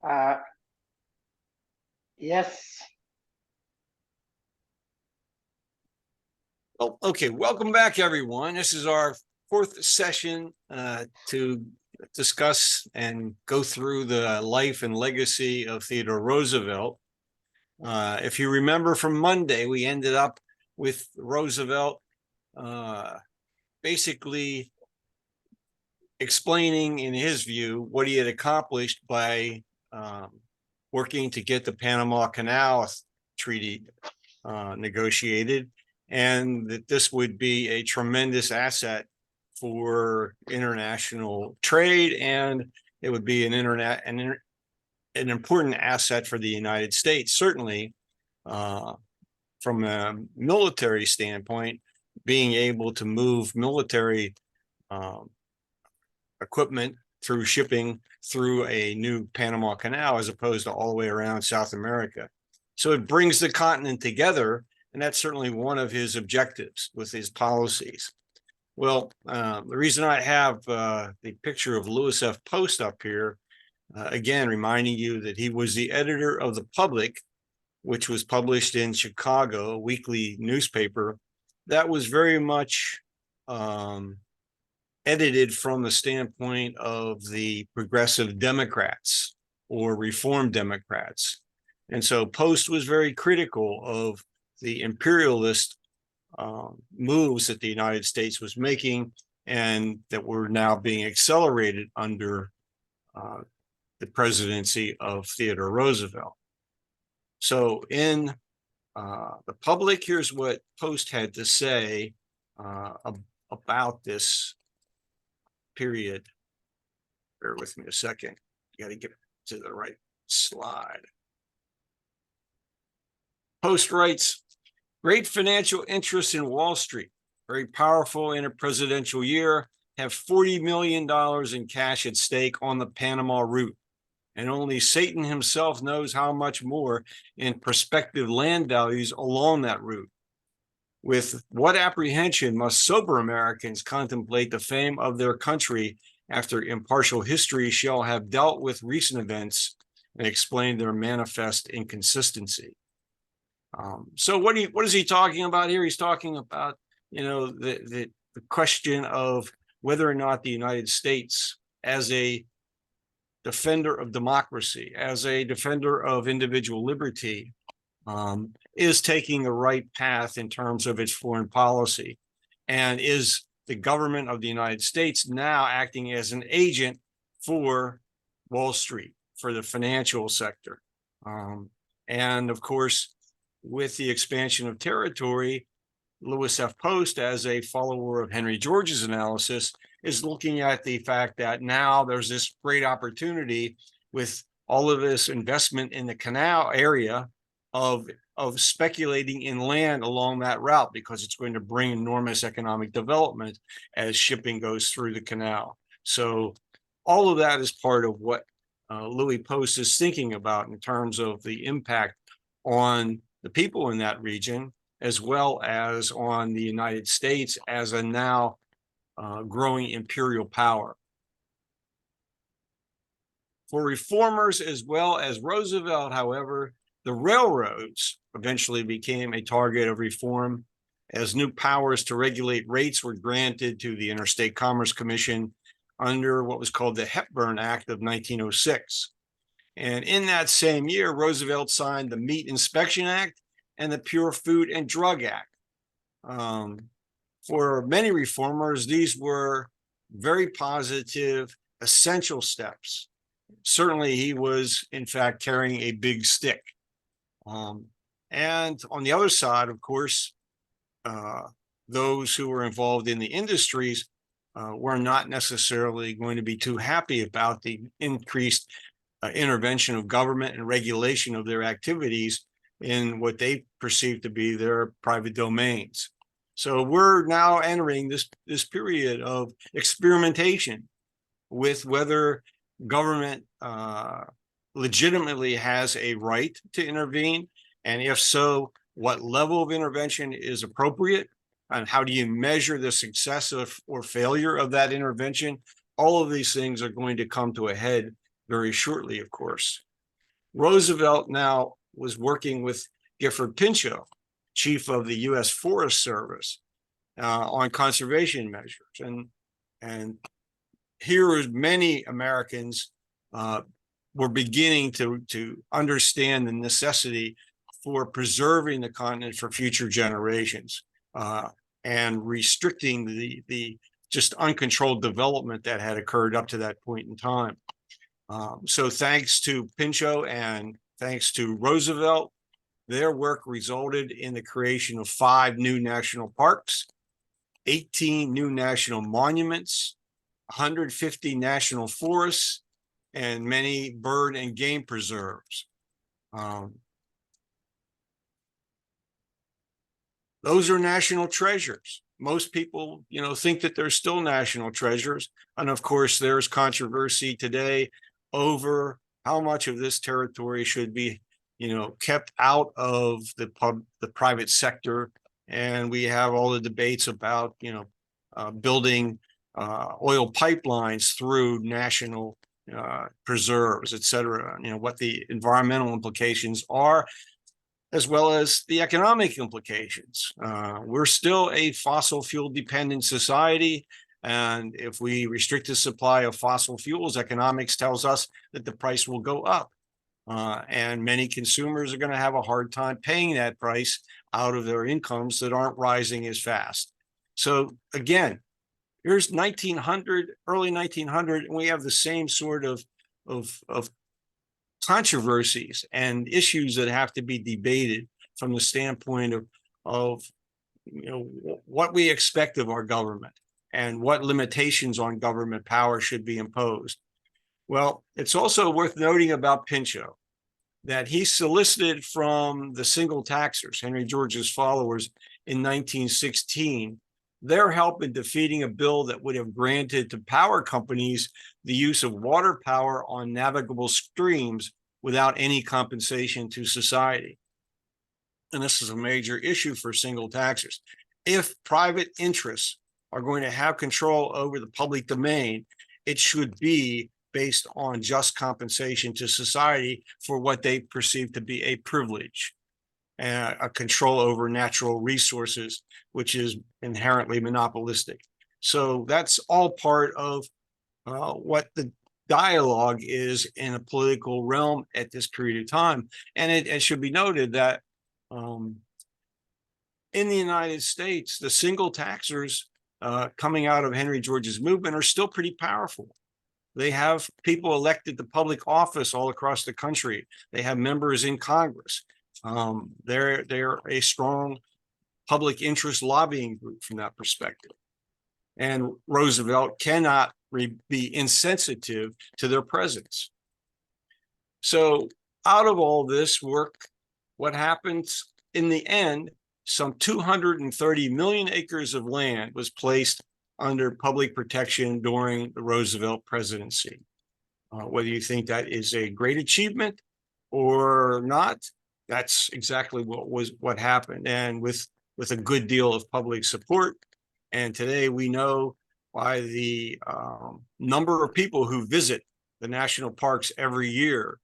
Uh, yes. Well, okay, welcome back, everyone. This is our fourth session to discuss and go through the life and legacy of Theodore Roosevelt. If you remember from Monday, we ended up with Roosevelt basically explaining, in his view, what he had accomplished by working to get the Panama Canal Treaty negotiated, and that this would be a tremendous asset for international trade, and it would be an important asset for the United States, certainly from a military standpoint, being able to move military equipment through shipping through a new Panama Canal as opposed to all the way around South America. So it brings the continent together, and that's certainly one of his objectives with his policies. Well, the reason I have the picture of Lewis F. Post up here, again, reminding you that he was the editor of The Public, which was published in Chicago, a weekly newspaper that was very much edited from the standpoint of the progressive Democrats or Reform Democrats. And so Post was very critical of the imperialist moves that the United States was making and that were now being accelerated under the presidency of Theodore Roosevelt. So in The Public, here's what Post had to say about this period. Bear with me a second. You got to get to the right slide. Post writes, great financial interests in Wall Street, very powerful in a presidential year, have $40 million in cash at stake on the Panama route. And only Satan himself knows how much more in prospective land values along that route. With what apprehension must sober Americans contemplate the fame of their country after impartial history shall have dealt with recent events and explained their manifest inconsistency. So what is he talking about here? He's talking about, the question of whether or not the United States, as a defender of democracy, as a defender of individual liberty, is taking the right path in terms of its foreign policy, and is the government of the United States now acting as an agent for Wall Street, for the financial sector. And of course, with the expansion of territory, Lewis F. Post, as a follower of Henry George's analysis, is looking at the fact that now there's this great opportunity with all of this investment in the canal area of speculating in land along that route, because it's going to bring enormous economic development as shipping goes through the canal. So all of that is part of what Louis Post is thinking about in terms of the impact on the people in that region, as well as on the United States as a now growing imperial power. For reformers as well as Roosevelt, however, the railroads eventually became a target of reform as new powers to regulate rates were granted to the Interstate Commerce Commission under what was called the Hepburn Act of 1906. And in that same year, Roosevelt signed the Meat Inspection Act and the Pure Food and Drug Act. For many reformers, these were very positive, essential steps. Certainly, he was, in fact, carrying a big stick. And on the other side, of course, those who were involved in the industries were not necessarily going to be too happy about the increased intervention of government and regulation of their activities in what they perceive to be their private domains. So we're now entering this period of experimentation with whether government legitimately has a right to intervene, and if so, what level of intervention is appropriate, and how do you measure the success or failure of that intervention. All of these things are going to come to a head very shortly, of course. Roosevelt now was working with Gifford Pinchot, chief of the U.S. Forest Service, on conservation measures. And here many Americans were beginning to understand the necessity for preserving the continent for future generations and restricting the just uncontrolled development that had occurred up to that point in time. So thanks to Pinchot and thanks to Roosevelt, their work resulted in the creation of 5 new national parks, 18 new national monuments, 150 national forests, and many bird and game preserves. Those are national treasures. Most people, think that they're still national treasures. And of course, there's controversy today over how much of this territory should be, kept out of the private sector. And we have all the debates about, building oil pipelines through national preserves, et cetera, what the environmental implications are, as well as the economic implications. We're still a fossil fuel dependent society. And if we restrict the supply of fossil fuels, economics tells us that the price will go up. And many consumers are going to have a hard time paying that price out of their incomes that aren't rising as fast. So again, here's 1900, early 1900, and we have the same sort of controversies and issues that have to be debated from the standpoint of what we expect of our government and what limitations on government power should be imposed. Well, it's also worth noting about Pinchot that he solicited from the single taxers, Henry George's followers, in 1916, their help in defeating a bill that would have granted to power companies the use of water power on navigable streams without any compensation to society. And this is a major issue for single taxers. If private interests are going to have control over the public domain, it should be based on just compensation to society for what they perceive to be a privilege, a control over natural resources, which is inherently monopolistic. So that's all part of what the dialogue is in a political realm at this period of time. And it should be noted that in the United States, the single taxers coming out of Henry George's movement are still pretty powerful. They have people elected to public office all across the country. They have members in Congress. They're a strong public interest lobbying group from that perspective. And Roosevelt cannot be insensitive to their presence. So out of all this work, what happens in the end, some 230 million acres of land was placed under public protection during the Roosevelt presidency. Whether you think that is a great achievement or not, that's exactly what happened, and with a good deal of public support. And today we know by the number of people who visit the national parks every year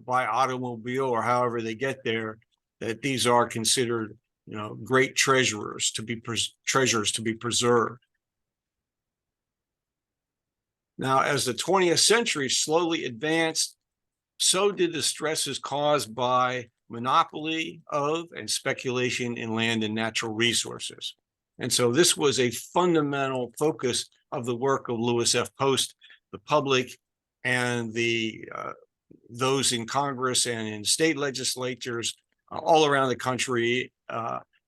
by automobile or however they get there, that these are considered, great treasures to be preserved. Now, as the 20th century slowly advanced, so did the stresses caused by monopoly of and speculation in land and natural resources. And so this was a fundamental focus of the work of Lewis F. Post, the public, and those in Congress and in state legislatures all around the country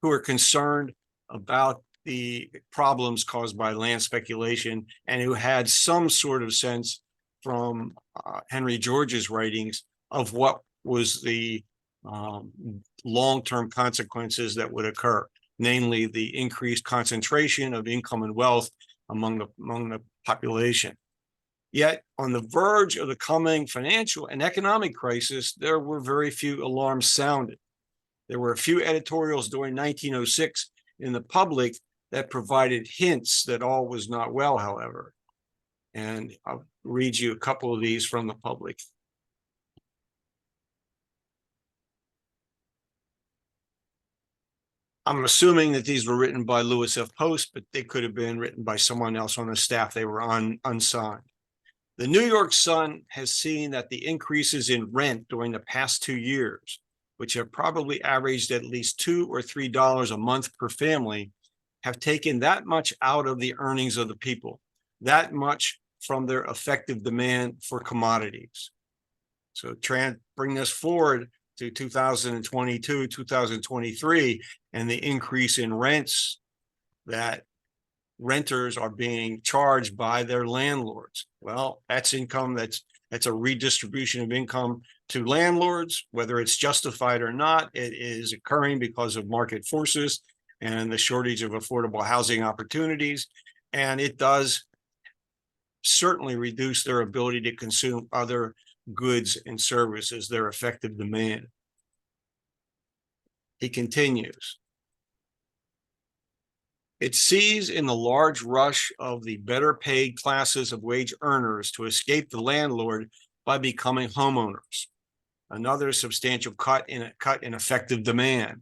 who are concerned about the problems caused by land speculation and who had some sort of sense from Henry George's writings of what was the long-term consequences that would occur, namely the increased concentration of income and wealth among the population. Yet, on the verge of the coming financial and economic crisis, there were very few alarms sounded. There were a few editorials during 1906 in the public that provided hints that all was not well, however. And I'll read you a couple of these from the public. I'm assuming that these were written by Lewis F. Post, but they could have been written by someone else on the staff. They were unsigned. The New York Sun has seen that the increases in rent during the past 2 years, which have probably averaged at least $2 or $3 a month per family, have taken that much out of the earnings of the people, that much from their effective demand for commodities. So bring this forward to 2022, 2023, and the increase in rents that renters are being charged by their landlords. Well, that's income that's a redistribution of income to landlords, whether it's justified or not. It is occurring because of market forces and the shortage of affordable housing opportunities. And it does certainly reduce their ability to consume other goods and services, their effective demand. He continues. It sees in the large rush of the better paid classes of wage earners to escape the landlord by becoming homeowners. Another substantial cut in effective demand.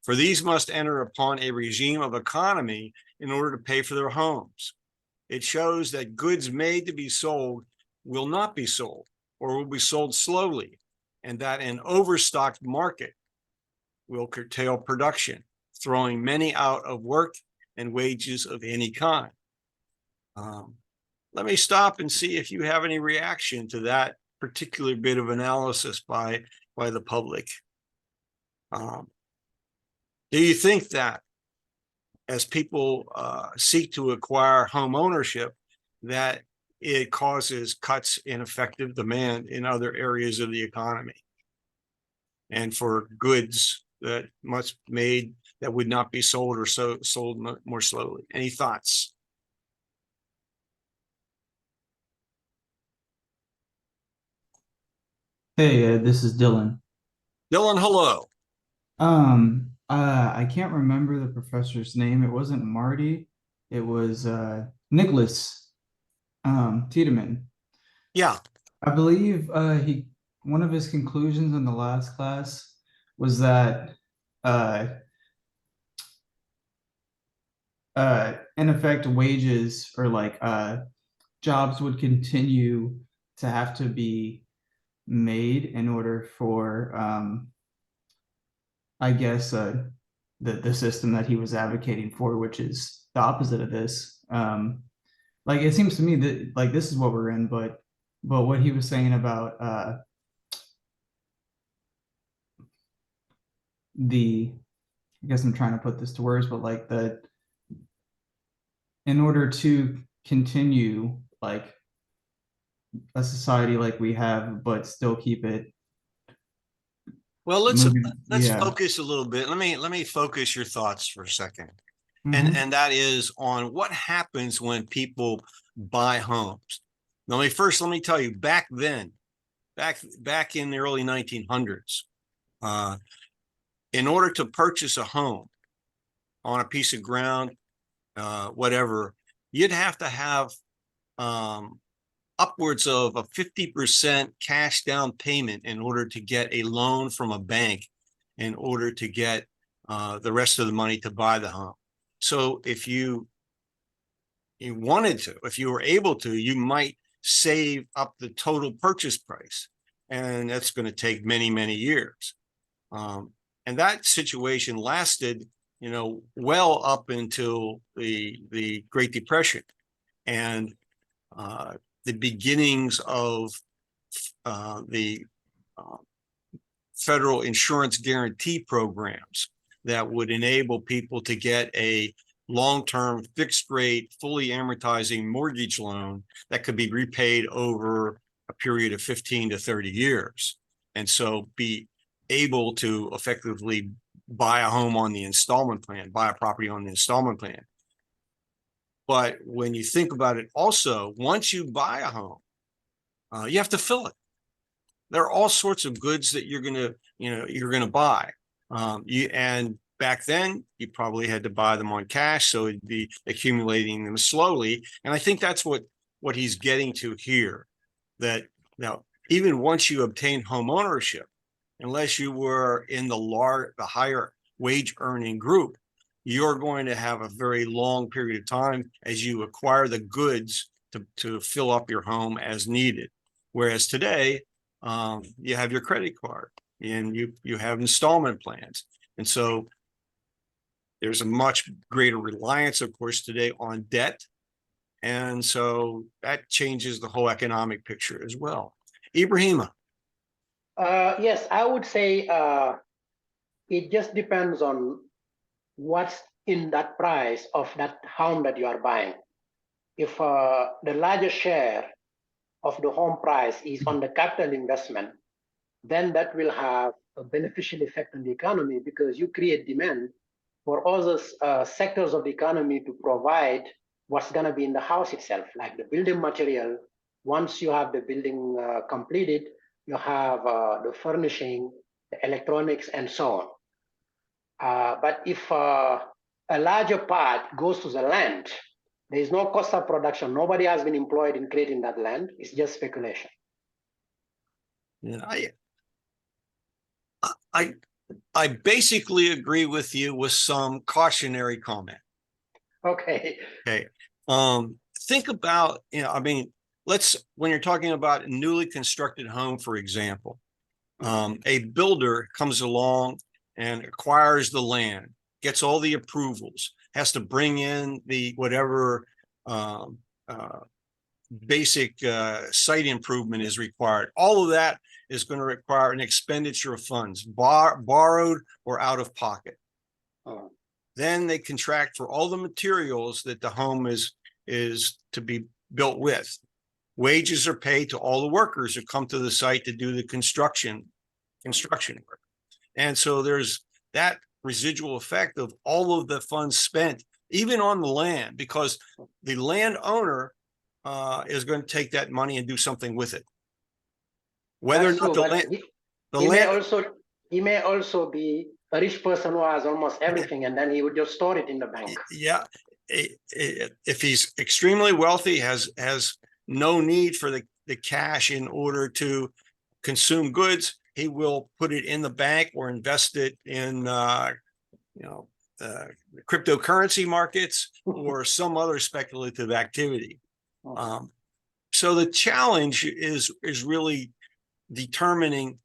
For these must enter upon a regime of economy in order to pay for their homes. It shows that goods made to be sold will not be sold or will be sold slowly, and that an overstocked market will curtail production, throwing many out of work and wages of any kind. Let me stop and see if you have any reaction to that particular bit of analysis by the public. Do you think that as people seek to acquire home ownership, that it causes cuts in effective demand in other areas of the economy and for goods that must made that would not be sold or sold more slowly? Any thoughts? Hey, this is Dylan. Dylan, hello. I can't remember the professor's name. It wasn't Marty. It was Nicholas Tiedemann. Yeah. I believe one of his conclusions in the last class was that uh in effect wages or like jobs would continue to have to be made in order for I guess the system that he was advocating for, which is the opposite of this. Like it seems to me that like this is what we're in, but what he was saying about the I guess I'm trying to put this to words, but like the in order to continue like a society like we have, but still keep it Well, moving. let's Yeah. focus a little bit. Let me focus your thoughts for a second. Mm-hmm. And that is on what happens when people buy homes. Let me tell you, back then, back in the early 1900s, uh, in order to purchase a home on a piece of ground, whatever, you'd have to have um, upwards of a 50% cash down payment in order to get a loan from a bank, in order to get the rest of the money to buy the home. So if you wanted to, if you were able to, you might save up the total purchase price. And that's going to take many, many years. And that situation lasted, well up until the Great Depression and the beginnings of the uh, federal insurance guarantee programs that would enable people to get a long-term fixed rate, fully amortizing mortgage loan that could be repaid over a period of 15 to 30 years. And so be able to effectively buy a home on the installment plan, buy a property on the installment plan. But when you think about it, also, once you buy a home, you have to fill it. There are all sorts of goods that you're gonna buy. And back then you probably had to buy them on cash, so it'd be accumulating them slowly. And I think that's what he's getting to here. That now, even once you obtain home ownership, unless you were in the higher wage earning group, you're going to have a very long period of time as you acquire the goods to fill up your home as needed. Whereas today, you have your credit card and you have installment plans. And so there's a much greater reliance, of course, today on debt. And so that changes the whole economic picture as well. Ibrahima. Yes, I would say it just depends on what's in that price of that home that you are buying. If the larger share of the home price is on the capital investment, then that will have a beneficial effect on the economy because you create demand for other sectors of the economy to provide what's going to be in the house itself, like the building material. Once you have the building completed, you have the furnishing, the electronics, and so on. But if a larger part goes to the land, there is no cost of production. Nobody has been employed in creating that land. It's just speculation. Yeah, I basically agree with you with some cautionary comment. Okay. Okay. Think about, I mean, when you're talking about a newly constructed home, for example, a builder comes along and acquires the land, gets all the approvals, has to bring in the whatever basic site improvement is required. All of that is going to require an expenditure of funds, borrowed or out of pocket. Then they contract for all the materials that the home is to be built with. Wages are paid to all the workers who come to the site to do the construction work. And so there's that residual effect of all of the funds spent, even on the land, because the landowner is going to take that money and do something with it. Whether or not the land, he may also be a rich person who has almost everything, and then he would just store it in the bank. Yeah, if he's extremely wealthy, has no need for the cash in order to consume goods, he will put it in the bank or invest it in cryptocurrency markets or some other speculative activity. So the challenge is really determining,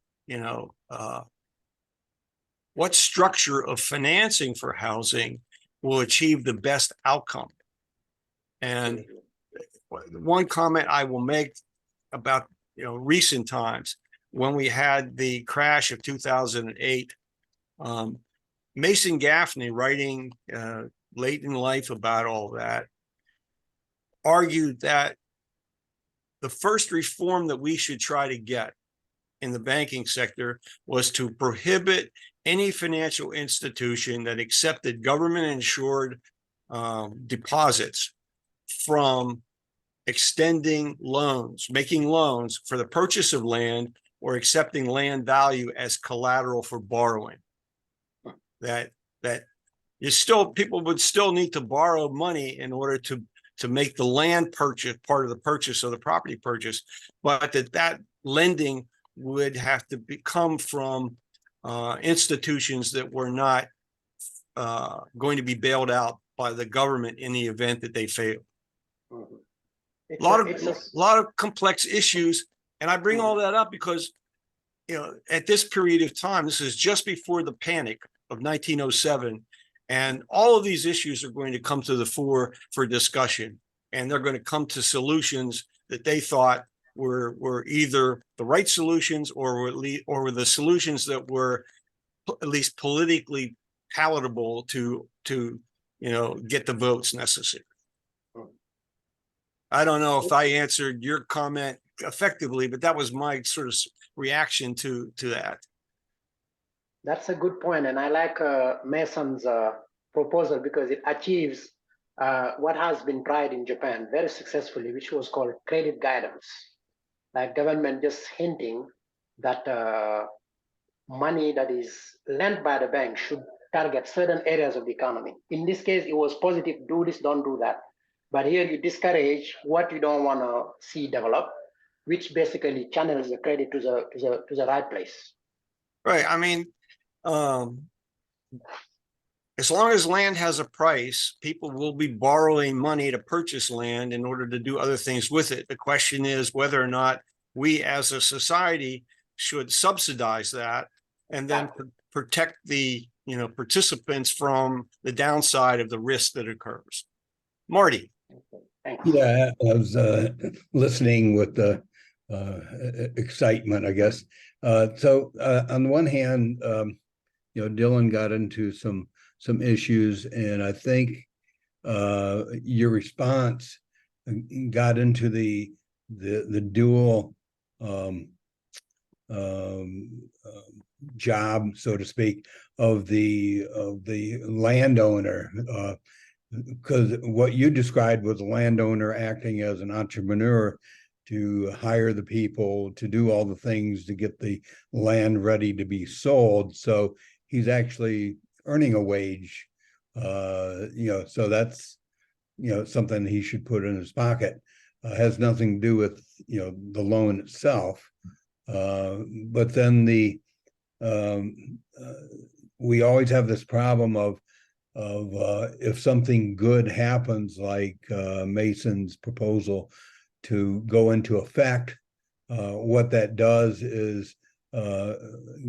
what structure of financing for housing will achieve the best outcome. And one comment I will make about recent times, when we had the crash of 2008, Mason Gaffney, writing late in life about all that, argued that the first reform that we should try to get in the banking sector was to prohibit any financial institution that accepted government-insured deposits from extending loans, making loans for the purchase of land or accepting land value as collateral for borrowing. That people would still need to borrow money in order to make the land purchase part of the purchase of the property purchase, but that lending would have to come from institutions that were not going to be bailed out by the government in the event that they fail. A lot of complex issues, and I bring all that up because at this period of time, this is just before the panic of 1907, and all of these issues are going to come to the fore for discussion, and they're going to come to solutions that they thought were either the right solutions or were the solutions that were at least politically palatable to get the votes necessary. I don't know if I answered your comment effectively, but that was my sort of reaction to that. That's a good point, and I like Mason's proposal because it achieves what has been tried in Japan very successfully, which was called credit guidance. Like government just hinting that money that is lent by the bank should target certain areas of the economy. In this case, it was positive, do this, don't do that. But here you discourage what you don't want to see develop, which basically channels the credit to the right place. Right. I mean, as long as land has a price, people will be borrowing money to purchase land in order to do other things with it. The question is whether or not we as a society should subsidize that and then protect the participants from the downside of the risk that occurs. Marty. Thanks. Yeah, I was listening with the excitement, I guess. So on the one hand, Dylan got into some issues, and I think your response got into the dual job, so to speak, of the landowner. Because what you described was a landowner acting as an entrepreneur to hire the people to do all the things to get the land ready to be sold. So he's actually earning a wage, so that's, something he should put in his pocket. Has nothing to do with, the loan itself. But then we always have this problem of if something good happens, like Mason's proposal to go into effect, what that does is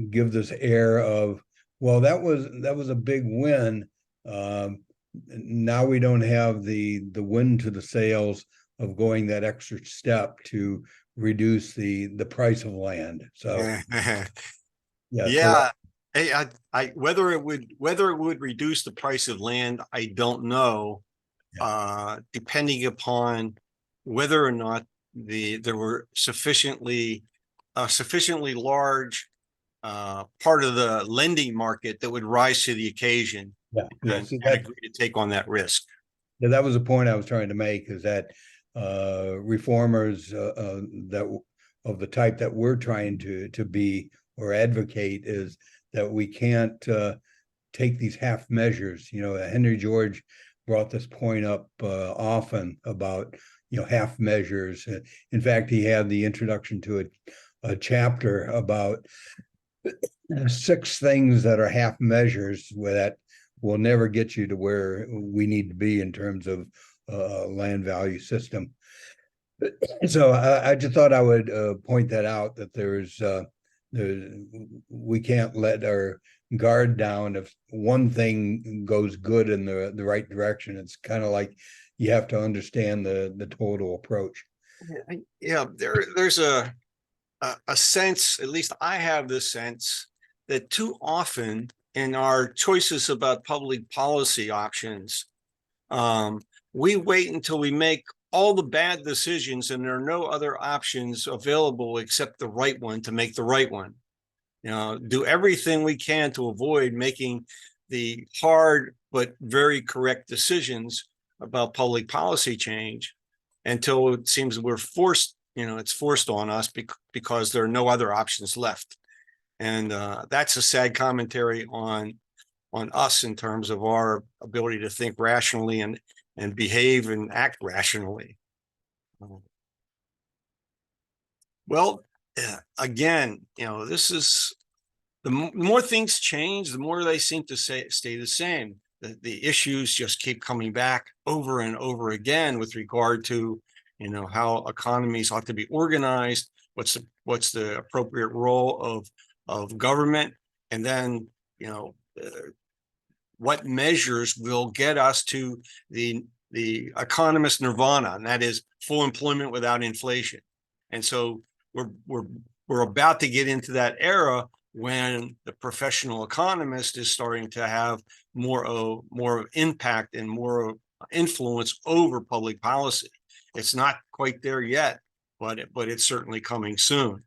give this air of, well, that was a big win. Now we don't have the wind to the sails of going that extra step to reduce the price of land. So yeah, Yeah. Hey, whether it would reduce the price of land, I don't know. Yeah. Depending upon whether or not there were sufficiently large part of the lending market that would rise to the occasion and agree to take on that risk. Yeah, that was the point I was trying to make, is that reformers that of the type that we're trying to be or advocate is that we can't take these half measures. Henry George brought this point up often about half measures. In fact, he had the introduction to a chapter about 6 things that are half measures that will never get you to where we need to be in terms of land value system. So I just thought I would point that out, that we can't let our guard down if one thing goes good in the right direction. It's kind of like you have to understand the total approach. Yeah, there's a sense, at least I have this sense, that too often in our choices about public policy options, we wait until we make all the bad decisions and there are no other options available except the right one to make the right one. Do everything we can to avoid making the hard but very correct decisions about public policy change until it seems we're forced, it's forced on us because there are no other options left. And that's a sad commentary on us in terms of our ability to think rationally and behave and act rationally. Well, again, this is, the more things change, the more they seem to stay the same. The issues just keep coming back over and over again with regard to, how economies ought to be organized, what's the appropriate role of government, and then, what measures will get us to the economist nirvana, and that is full employment without inflation. And so we're about to get into that era when the professional economist is starting to have more impact and more influence over public policy. It's not quite there yet, but it's certainly coming soon.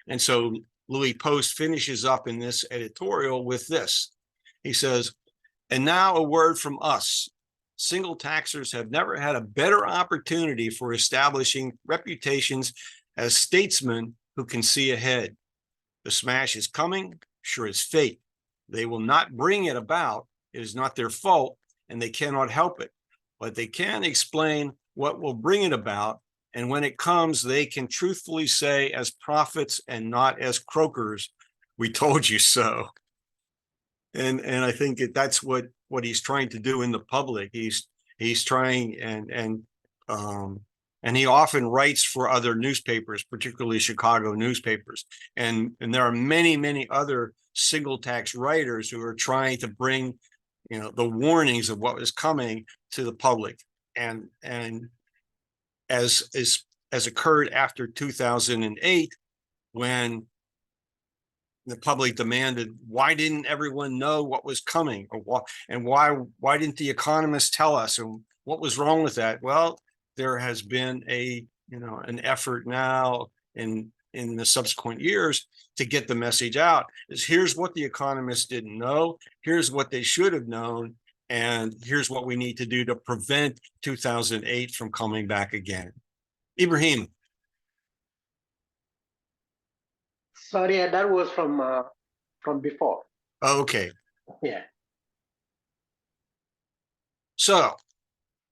And so Louis Post finishes up in this editorial with this. He says, "And now a word from us. Single taxers have never had a better opportunity for establishing reputations as statesmen who can see ahead. The smash is coming, sure as fate. They will not bring it about. It is not their fault, and they cannot help it. But they can explain what will bring it about, and when it comes, they can truthfully say, as prophets and not as croakers, we told you so." And I think that's what he's trying to do in the public. He's trying and he often writes for other newspapers, particularly Chicago newspapers. And there are many other single tax writers who are trying to bring, the warnings of what is coming to the public. And as occurred after 2008, when the public demanded, why didn't everyone know what was coming, or why didn't the economists tell us, and what was wrong with that? Well, there has been an effort now in the subsequent years to get the message out, is here's what the economists didn't know, here's what they should have known, and here's what we need to do to prevent 2008 from coming back again. Ibrahim. Sorry, that was from before. Okay. Yeah. So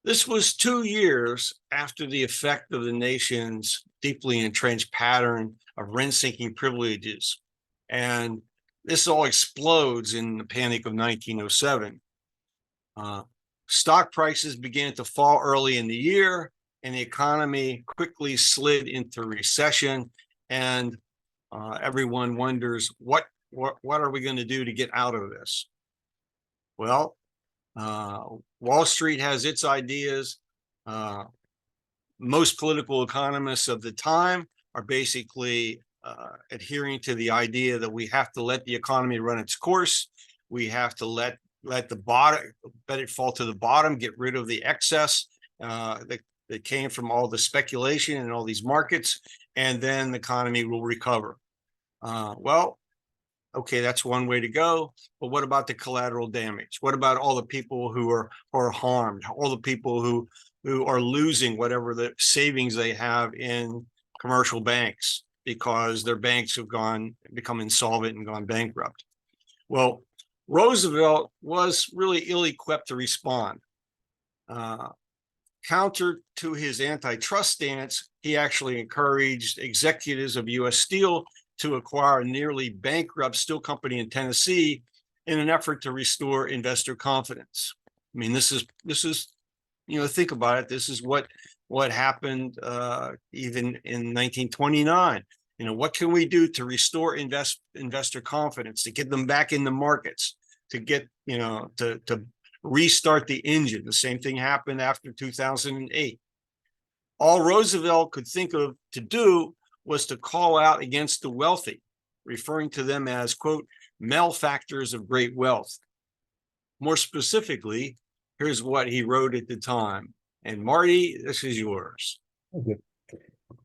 this was 2 years after the effect of the nation's deeply entrenched pattern of rent-seeking privileges. And this all explodes in the panic of 1907. Stock prices began to fall early in the year, and the economy quickly slid into recession. And everyone wonders, what are we going to do to get out of this? Well, Wall Street has its ideas. Most political economists of the time are basically adhering to the idea that we have to let the economy run its course. We have to let it fall to the bottom, get rid of the excess that came from all the speculation and all these markets, and then the economy will recover. Well, okay, that's one way to go. But what about the collateral damage? What about all the people who are harmed? All the people who are losing whatever the savings they have in commercial banks because their banks have become insolvent and gone bankrupt? Well, Roosevelt was really ill-equipped to respond. Counter to his antitrust stance, he actually encouraged executives of U.S. Steel to acquire a nearly bankrupt steel company in Tennessee in an effort to restore investor confidence. I mean, this is think about it. This is what happened even in 1929. What can we do to restore investor confidence, to get them back in the markets, to get to restart the engine? The same thing happened after 2008. All Roosevelt could think of to do was to call out against the wealthy, referring to them as, quote, malefactors of great wealth. More specifically, here's what he wrote at the time. And Marty, this is yours. Okay.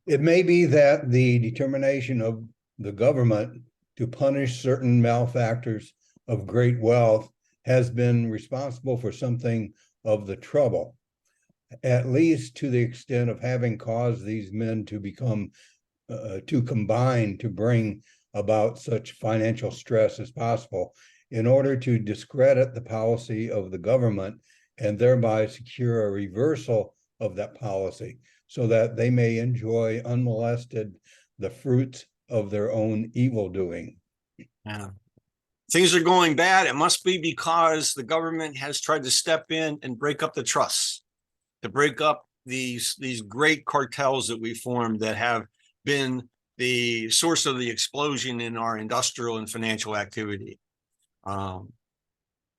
It may be that the determination of the government to punish certain malefactors of great wealth has been responsible for something of the trouble, at least to the extent of having caused these men to become to combine to bring about such financial stress as possible in order to discredit the policy of the government and thereby secure a reversal of that policy so that they may enjoy unmolested the fruits of their own evil doing. Yeah. Things are going bad. It must be because the government has tried to step in and break up the trusts, to break up these great cartels that we formed that have been the source of the explosion in our industrial and financial activity.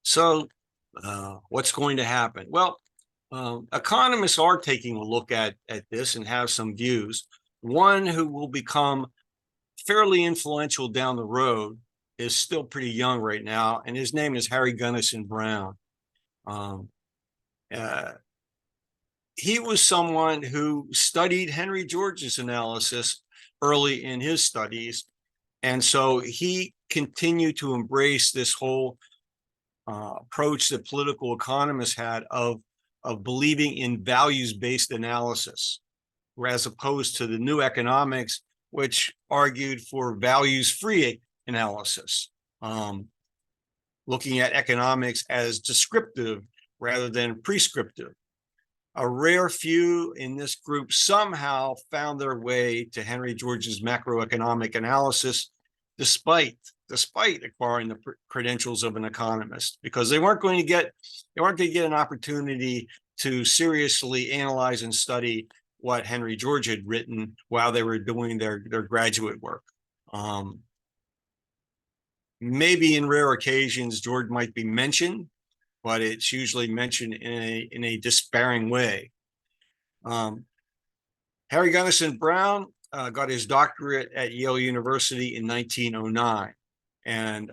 So what's going to happen? Well, economists are taking a look at this and have some views. One who will become fairly influential down the road is still pretty young right now, and his name is Harry Gunnison Brown. He was someone who studied Henry George's analysis early in his studies, and so he continued to embrace this whole approach that political economists had of believing in values-based analysis, as opposed to the new economics, which argued for values-free analysis, looking at economics as descriptive rather than prescriptive. A rare few in this group somehow found their way to Henry George's macroeconomic analysis, despite despite acquiring the credentials of an economist, because they weren't going to get an opportunity to seriously analyze and study what Henry George had written while they were doing their graduate work. Maybe in rare occasions, George might be mentioned, but it's usually mentioned in a despairing way. Harry Gunnison Brown got his doctorate at Yale University in 1909. And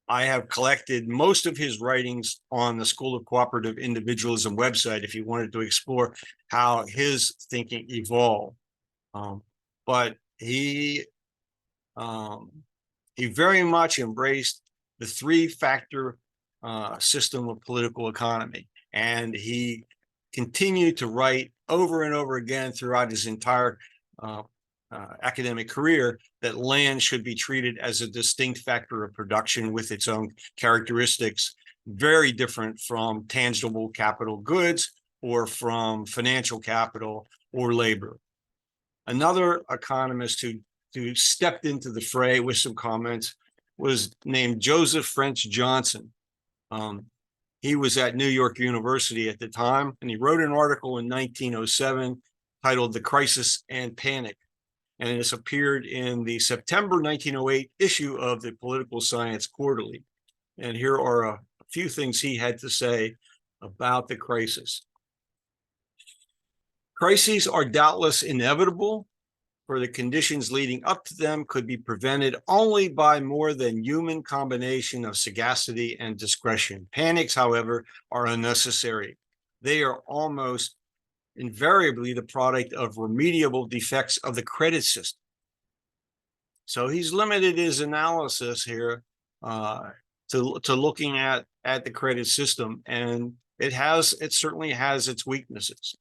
I have collected most of his writings on the School of Cooperative Individualism website if you wanted to explore how his thinking evolved. But he very much embraced the three-factor system of political economy. And he continued to write over and over again throughout his entire academic career that land should be treated as a distinct factor of production with its own characteristics, very different from tangible capital goods or from financial capital or labor. Another economist who stepped into the fray with some comments was named Joseph French Johnson. He was at New York University at the time, and he wrote an article in 1907 titled "The Crisis and Panic." And this appeared in the September 1908 issue of the Political Science Quarterly. And here are a few things he had to say about the crisis. Crises are doubtless inevitable, for the conditions leading up to them could be prevented only by more than human combination of sagacity and discretion. Panics, however, are unnecessary. They are almost invariably the product of remediable defects of the credit system. So he's limited his analysis here to looking at the credit system, and it certainly has its weaknesses.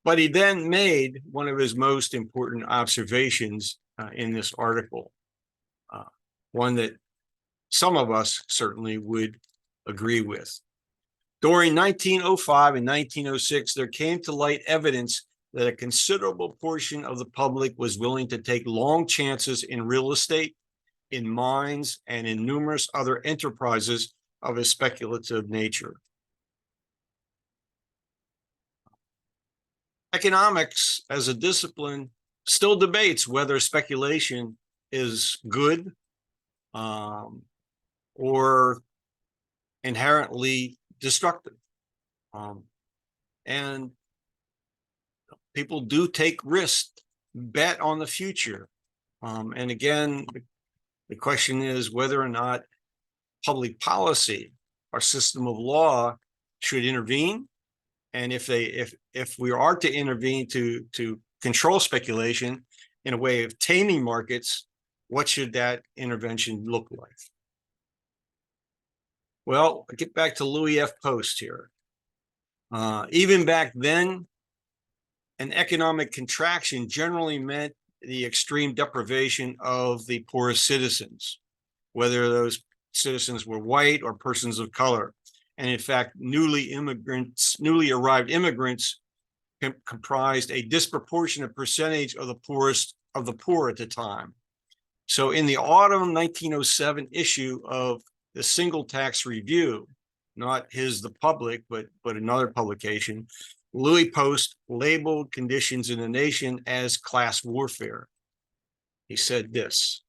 But he then made one of his most important observations in this article, one that some of us certainly would agree with. During 1905 and 1906, there came to light evidence that a considerable portion of the public was willing to take long chances in real estate, in mines, and in numerous other enterprises of a speculative nature. Economics as a discipline still debates whether speculation is good or inherently destructive. And people do take risks, bet on the future. And again, the question is whether or not public policy, our system of law, should intervene. And if we are to intervene to control speculation in a way of taming markets, what should that intervention look like? Well, I'll get back to Louis F. Post here. Even back then, an economic contraction generally meant the extreme deprivation of the poorest citizens, whether those citizens were white or persons of color. And in fact, newly arrived immigrants comprised a disproportionate percentage of the poorest of the poor at the time. So in the autumn 1907 issue of the Single Tax Review, not The Public, but another publication, Louis Post labeled conditions in the nation as class warfare. He said this: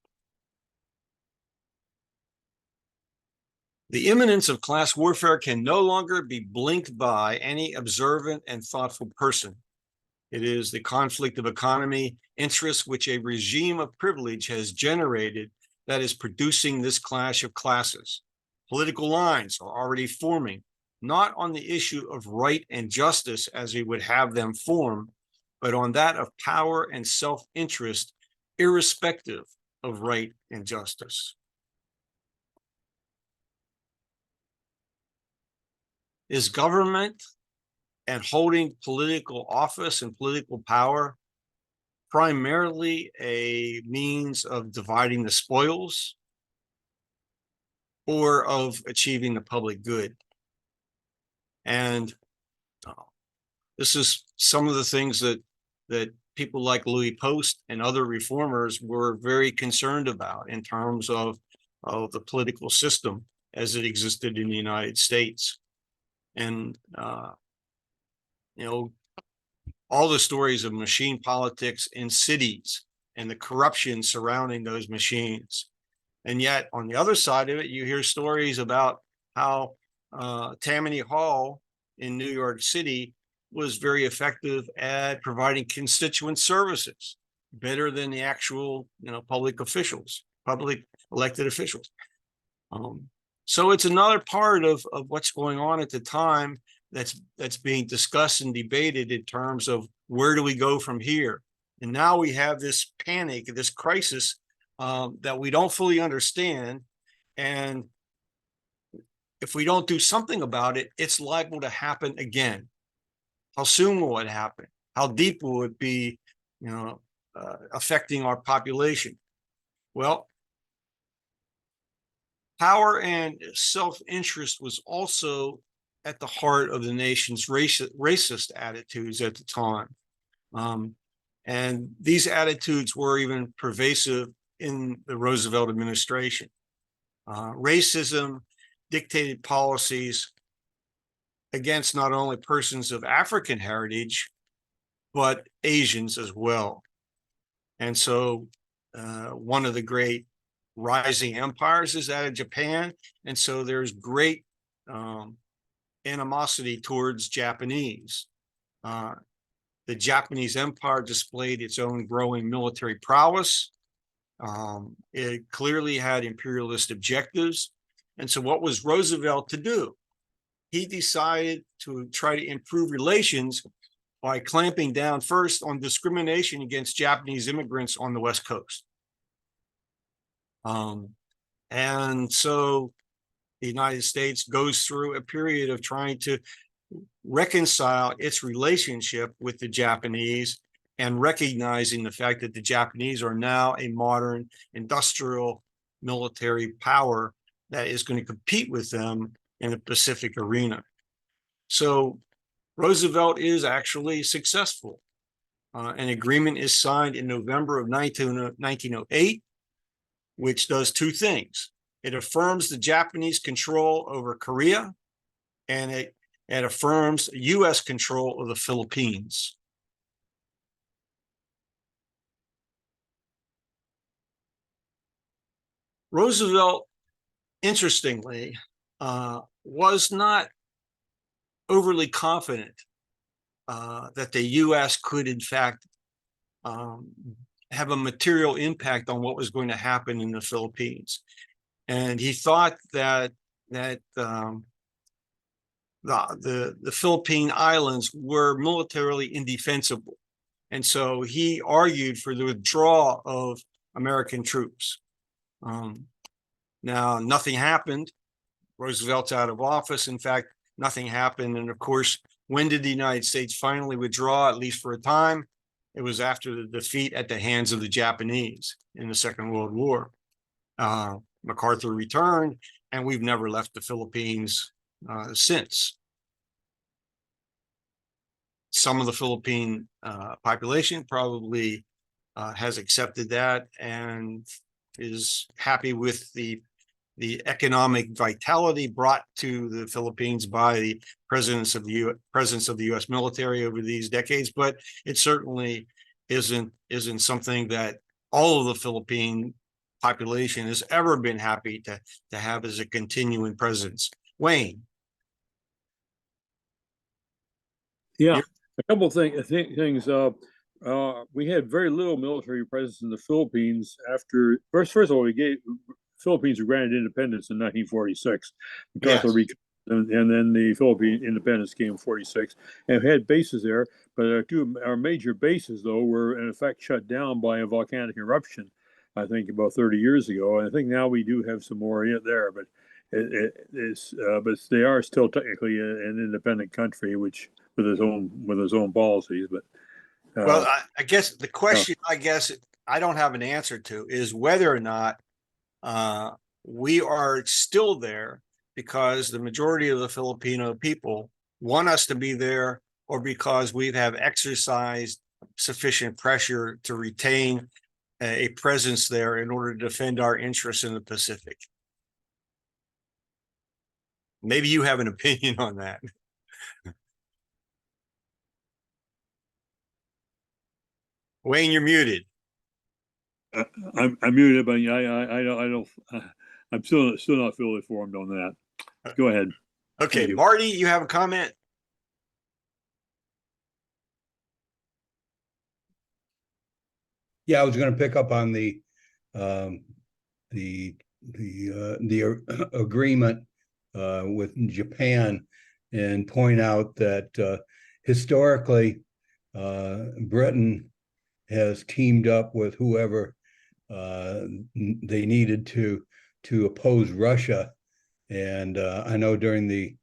"The imminence of class warfare can no longer be blinked by any observant and thoughtful person. It is the conflict of economy interests which a regime of privilege has generated that is producing this clash of classes. Political lines are already forming, not on the issue of right and justice as we would have them form, but on that of power and self-interest, irrespective of right and justice." Is government and holding political office and political power primarily a means of dividing the spoils or of achieving the public good? And this is some of the things that people like Louis Post and other reformers were very concerned about in terms of of the political system as it existed in the United States. And, all the stories of machine politics in cities and the corruption surrounding those machines. And yet, on the other side of it, you hear stories about how Tammany Hall in New York City was very effective at providing constituent services, better than the actual, public officials, public elected officials. So it's another part of what's going on at the time that's being discussed and debated in terms of where do we go from here. And now we have this panic, this crisis that we don't fully understand. And if we don't do something about it, it's liable to happen again. How soon will it happen? How deep will it be, affecting our population? Well, power and self-interest was also at the heart of the nation's racist attitudes at the time. And these attitudes were even pervasive in the Roosevelt administration. Racism dictated policies against not only persons of African heritage, but Asians as well. And so one of the great rising empires is that of Japan. And so there's great animosity towards Japanese. The Japanese empire displayed its own growing military prowess. It clearly had imperialist objectives. And so what was Roosevelt to do? He decided to try to improve relations by clamping down first on discrimination against Japanese immigrants on the West Coast. And so the United States goes through a period of trying to reconcile its relationship with the Japanese and recognizing the fact that the Japanese are now a modern industrial military power that is going to compete with them in the Pacific arena. So Roosevelt is actually successful. An agreement is signed in November of 1908, which does two things. It affirms the Japanese control over Korea, and it affirms U.S. control of the Philippines. Roosevelt, interestingly, was not overly confident that the U.S. could, in fact, have a material impact on what was going to happen in the Philippines. And he thought that the Philippine Islands were militarily indefensible. And so he argued for the withdrawal of American troops. Now, nothing happened. Roosevelt's out of office. In fact, nothing happened. And of course, when did the United States finally withdraw, at least for a time? It was after the defeat at the hands of the Japanese in the Second World War. MacArthur returned, and we've never left the Philippines since. Some of the Philippine population probably has accepted that and is happy with the economic vitality brought to the Philippines by the presence of the U.S. military over these decades, but it certainly isn't something that all of the Philippine population has ever been happy to have as a continuing presence. Wayne. Yeah, a couple of things. We had very little military presence in the Philippines after first of all, Philippines were granted independence in 1946. Yes. And then the Philippine independence came in 46 and had bases there. But our major bases, though, were in effect shut down by a volcanic eruption, I think about 30 years ago. And I think now we do have some more there, but but they are still technically an independent country, which with its own policies. But well, I guess the question, I don't have an answer to is whether or not we are still there because the majority of the Filipino people want us to be there, or because we have exercised sufficient pressure to retain a presence there in order to defend our interests in the Pacific. Maybe you have an opinion on that. Wayne, you're muted. I'm muted, but I don't. I'm still not fully formed on that. Go ahead. Okay, Thank you. Marty, you have a comment? Yeah, I was going to pick up on the agreement with Japan and point out that historically Britain has teamed up with whoever they needed to oppose Russia, and I know during the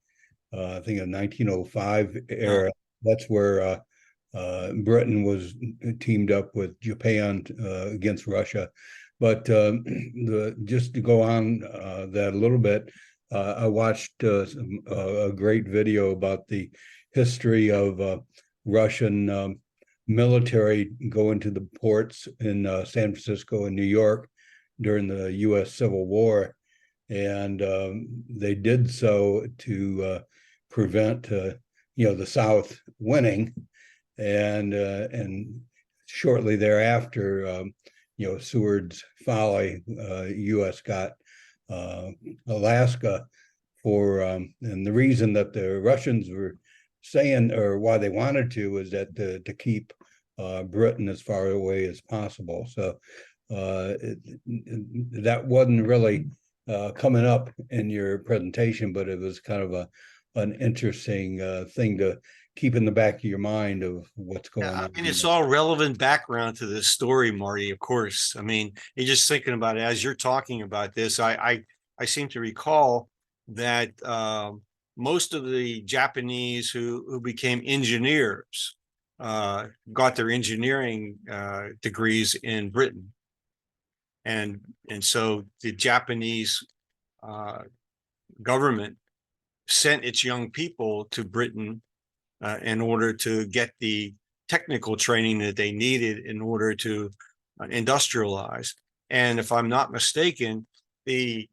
I think of 1905 era, that's where Britain was teamed up with Japan against Russia. But just to go on that a little bit, I watched a great video about the history of Russian military going to the ports in San Francisco and New York during the U.S. Civil War. And they did so to prevent the South winning, and shortly thereafter, Seward's folly, U.S. got Alaska and the reason that the Russians were saying, or why they wanted to, was that to keep Britain as far away as possible. So that wasn't really coming up in your presentation, but it was kind of an interesting thing to keep in the back of your mind of what's going on. I mean, it's all relevant background to this story, Marty, of course. I mean, you're just thinking about it as you're talking about this. I seem to recall that most of the Japanese who became engineers got their engineering degrees in Britain. And so the Japanese government sent its young people to Britain in order to get the technical training that they needed in order to industrialize. And if I'm not mistaken, the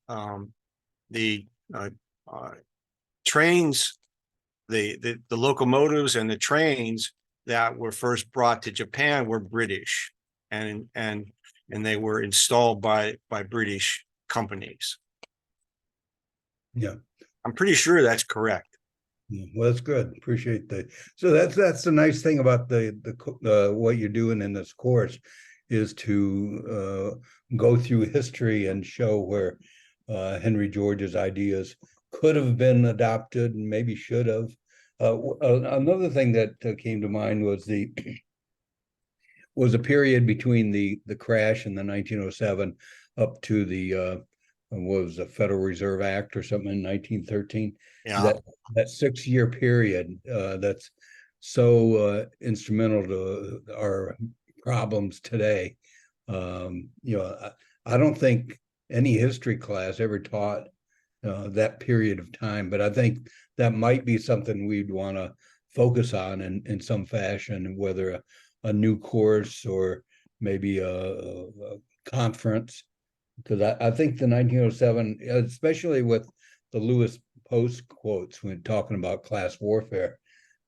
trains, the locomotives and the trains that were first brought to Japan were British, and they were installed by British companies. Yeah, I'm pretty sure that's correct. Yeah, well, that's good. Appreciate that. So that's the nice thing about the what you're doing in this course, is to go through history and show where Henry George's ideas could have been adopted and maybe should have. Another thing that came to mind was a period between the crash in the 1907 up to the what was the Federal Reserve Act or something in 1913. Yeah. That 6-year period that's so instrumental to our problems today. I don't think any history class ever taught that period of time, but I think that might be something we'd want to focus on in some fashion, whether a new course or maybe a conference, because I think the 1907, especially with the Lewis Post quotes when talking about class warfare,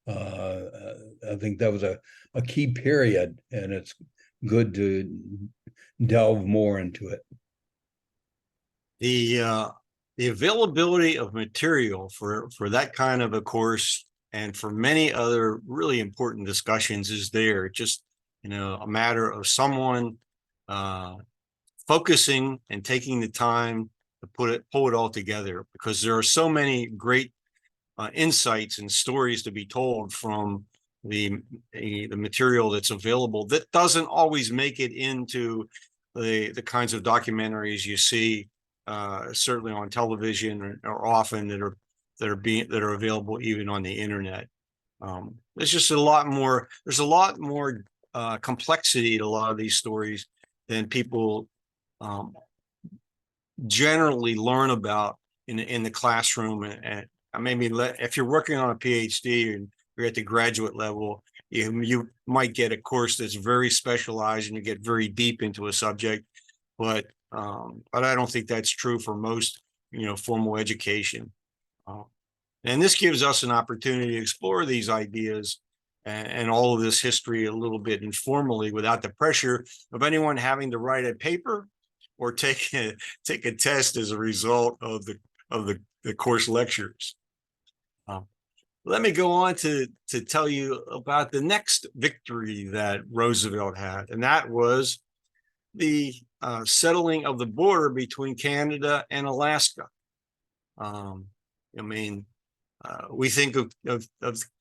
I think that was a key period, and it's good to delve more into it. The availability of material for that kind of a course and for many other really important discussions is there. Just, a matter of someone focusing and taking the time to pull it all together, because there are so many great insights and stories to be told from the material that's available that doesn't always make it into the kinds of documentaries you see certainly on television or often that are available even on the internet. There's just a lot more complexity to a lot of these stories than people generally learn about in the classroom. And maybe if you're working on a PhD and you're at the graduate level, You might get a course that's very specialized and you get very deep into a subject, but I don't think that's true for most, formal education. And this gives us an opportunity to explore these ideas and all of this history a little bit informally without the pressure of anyone having to write a paper or take a test as a result of the course lectures. Let me go on to tell you about the next victory that Roosevelt had, and that was the settling of the border between Canada and Alaska. We think of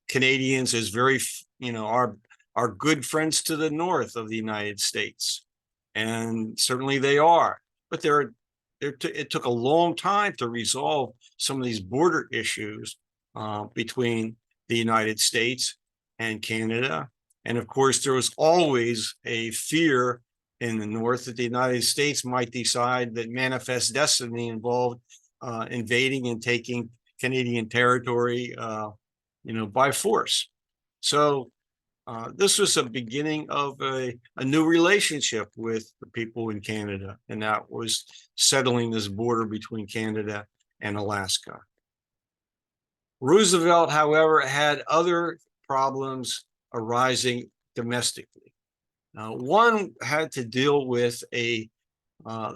Canadians as very, our good friends to the north of the United States, and certainly they are. But it took a long time to resolve some of these border issues between the United States and Canada. And of course, there was always a fear in the North that the United States might decide that manifest destiny involved invading and taking Canadian territory, by force. So this was a beginning of a new relationship with the people in Canada, and that was settling this border between Canada and Alaska. Roosevelt, however, had other problems arising domestically. One had to deal with the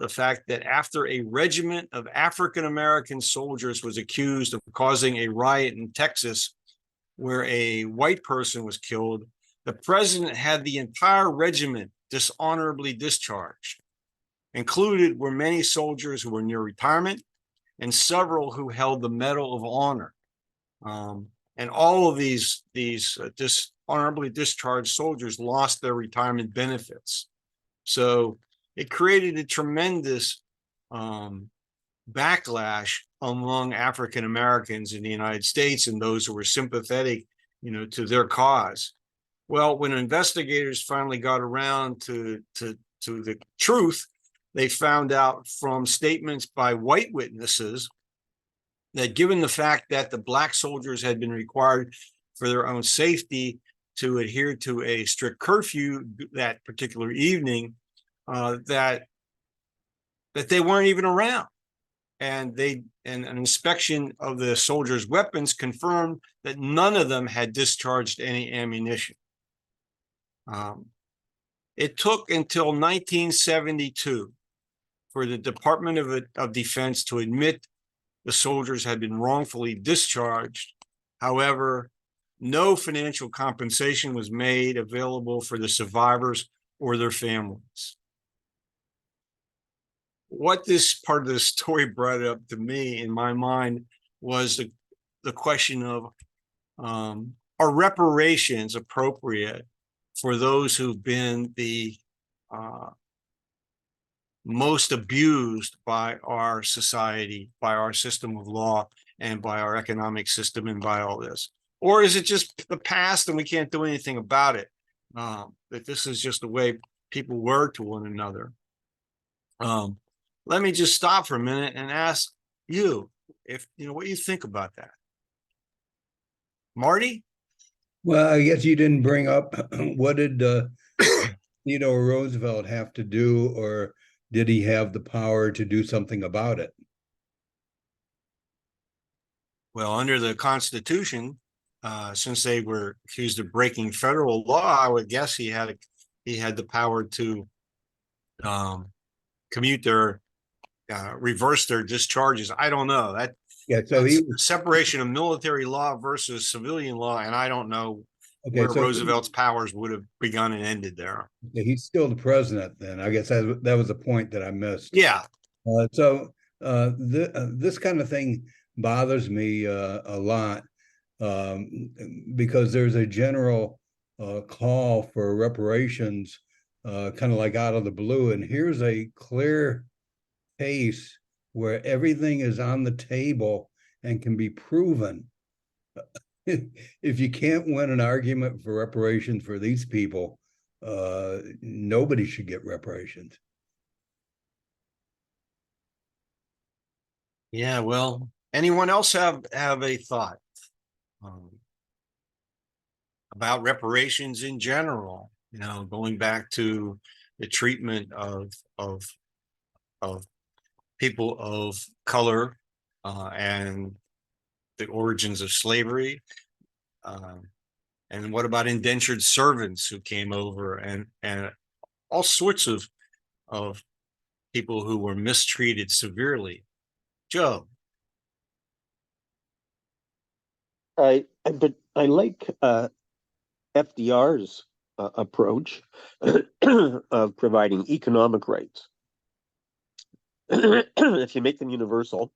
fact that after a regiment of African-American soldiers was accused of causing a riot in Texas where a white person was killed, the president had the entire regiment dishonorably discharged. Included were many soldiers who were near retirement and several who held the Medal of Honor. And all of these dishonorably discharged soldiers lost their retirement benefits. So it created a tremendous backlash among African Americans in the United States and those who were sympathetic, to their cause. Well, when investigators finally got around to the truth, they found out from statements by white witnesses that given the fact that the black soldiers had been required for their own safety to adhere to a strict curfew that particular evening, that they weren't even around. And an inspection of the soldiers' weapons confirmed that none of them had discharged any ammunition. It took until 1972 for the Department of Defense to admit the soldiers had been wrongfully discharged. However, no financial compensation was made available for the survivors or their families. What this part of the story brought up to me in my mind was the question of, are reparations appropriate for those who've been the most abused by our society, by our system of law, and by our economic system, and by all this? Or is it just the past and we can't do anything about it? That this is just the way people were to one another. Let me just stop for a minute and ask you what you think about that. Marty? Well, I guess you didn't bring up what did Theodore Roosevelt have to do, or did he have the power to do something about it? Well, under the Constitution, since they were accused of breaking federal law, I would guess he had the power to reverse their discharges. I don't know that. Yeah, so he was separation of military law versus civilian law, and I don't know where Roosevelt's powers would have begun and ended there. He's still the president then. I guess that was a point that I missed. Yeah. This kind of thing bothers me a lot because there's a general call for reparations kind of like out of the blue. And here's a clear case where everything is on the table and can be proven. If you can't win an argument for reparations for these people, nobody should get reparations. Yeah, well, anyone else have a thought? about reparations in general, going back to the treatment of people of color, and the origins of slavery. And what about indentured servants who came over, and all sorts of people who were mistreated severely? Joe. But I like FDR's approach of providing economic rights. If you make them universal,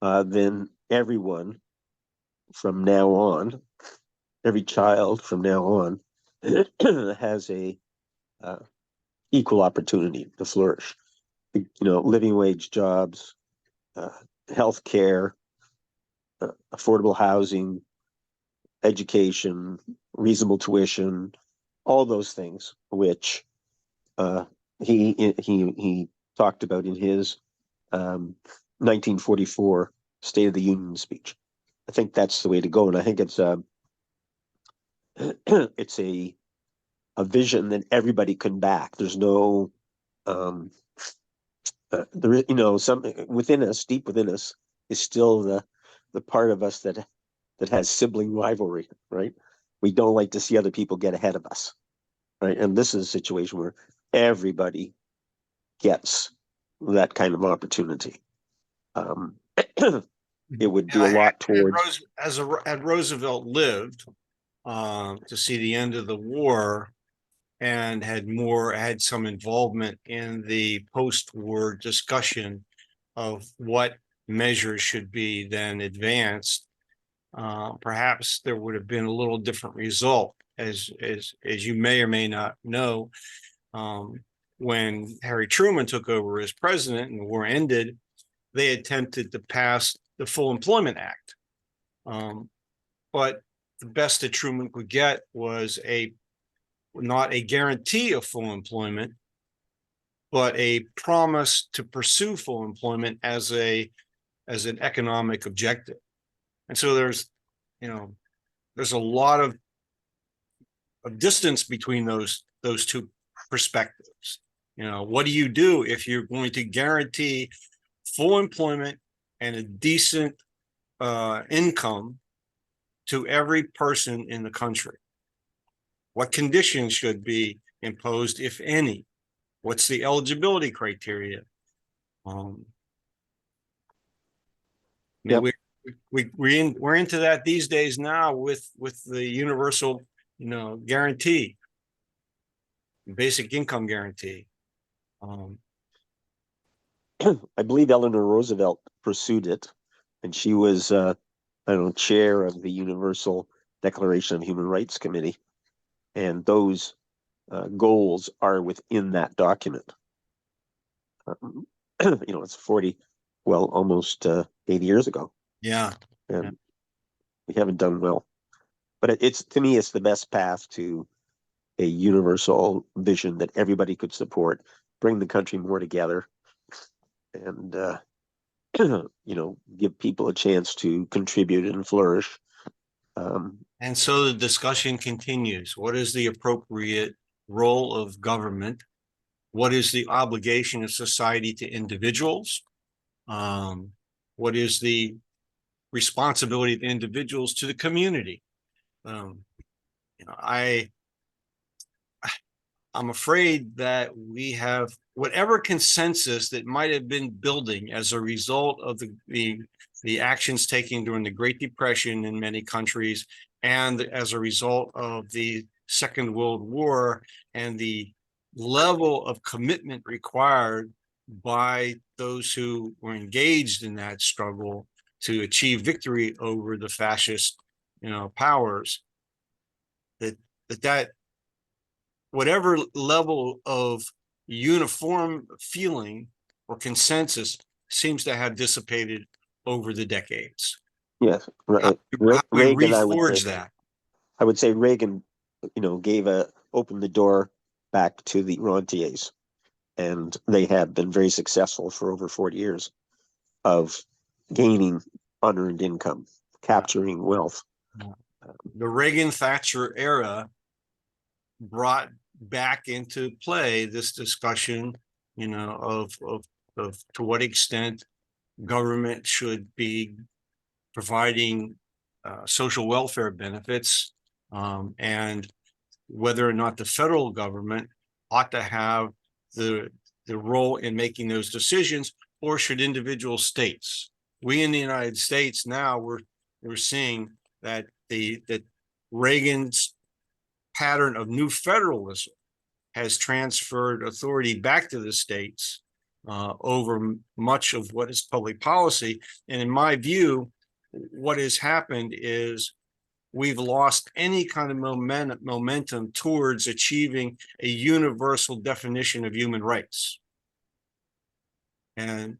then everyone from now on, every child from now on, has a equal opportunity to flourish. Living wage jobs, health care, affordable housing, education, reasonable tuition, all those things which he talked about in his 1944 State of the Union speech. I think that's the way to go, and I think it's it's a vision that everybody can back. There's no there is, some within us, deep within us, is still the part of us that has sibling rivalry, right? We don't like to see other people get ahead of us, right? And this is a situation where everybody gets that kind of opportunity. It would do a lot towards. As Roosevelt lived to see the end of the war, and had some involvement in the post-war discussion of what measures should be then advanced, perhaps there would have been a little different result. As you may or may not know, when Harry Truman took over as president and the war ended, they attempted to pass the Full Employment Act. But the best that Truman could get was not a guarantee of full employment, but a promise to pursue full employment as an economic objective. And so there's a lot of distance between those two perspectives. What do you do if you're going to guarantee full employment and a decent income to every person in the country? What conditions should be imposed, if any? What's the eligibility criteria? Yep. We're into that these days now with the universal, guarantee, basic income guarantee. I believe Eleanor Roosevelt pursued it, and she was, chair of the Universal Declaration of Human Rights Committee, and those goals are within that document. It's 40, well, almost 80 years ago. Yeah. And we haven't done well. But to me, it's the best path to a universal vision that everybody could support, bring the country more together, and give people a chance to contribute and flourish. And so the discussion continues. What is the appropriate role of government? What is the obligation of society to individuals? What is the responsibility of individuals to the community? I'm afraid that we have whatever consensus that might have been building as a result of the actions taken during the Great Depression in many countries, and as a result of the Second World War, and the level of commitment required by those who were engaged in that struggle to achieve victory over the fascist, powers, that whatever level of uniform feeling or consensus seems to have dissipated over the decades. Yes, right. How we Reagan, reforge that. I would say Reagan, opened the door back to the rentiers, and they have been very successful for over 40 years of gaining unearned income, capturing wealth. the Reagan-Thatcher era brought back into play this discussion, of to what extent government should be providing social welfare benefits, and whether or not the federal government ought to have the role in making those decisions, or should individual states. We in the United States now we're seeing that that Reagan's pattern of new federalism has transferred authority back to the states over much of what is public policy. And in my view, what has happened is we've lost any kind of momentum towards achieving a universal definition of human rights. And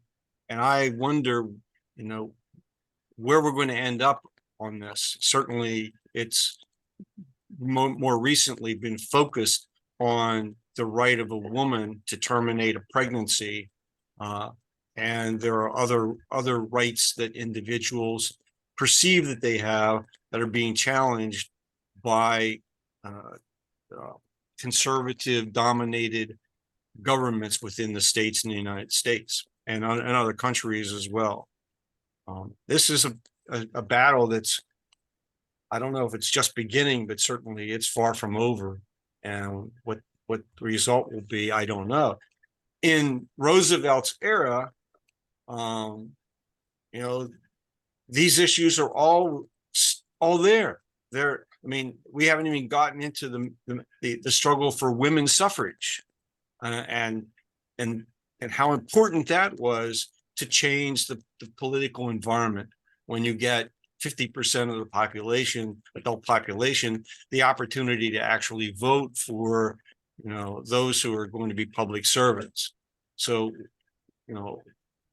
I wonder, where we're going to end up on this. Certainly, it's more recently been focused on the right of a woman to terminate a pregnancy, and there are other rights that individuals perceive that they have that are being challenged by conservative dominated governments within the states in the United States and other countries as well. This is a battle that's, I don't know if it's just beginning, but certainly it's far from over. And what the result will be, I don't know. In Roosevelt's era, these issues are all there. I mean, we haven't even gotten into the struggle for women's suffrage, and how important that was to change the political environment when you get 50% of the population, adult population, the opportunity to actually vote for, those who are going to be public servants. So,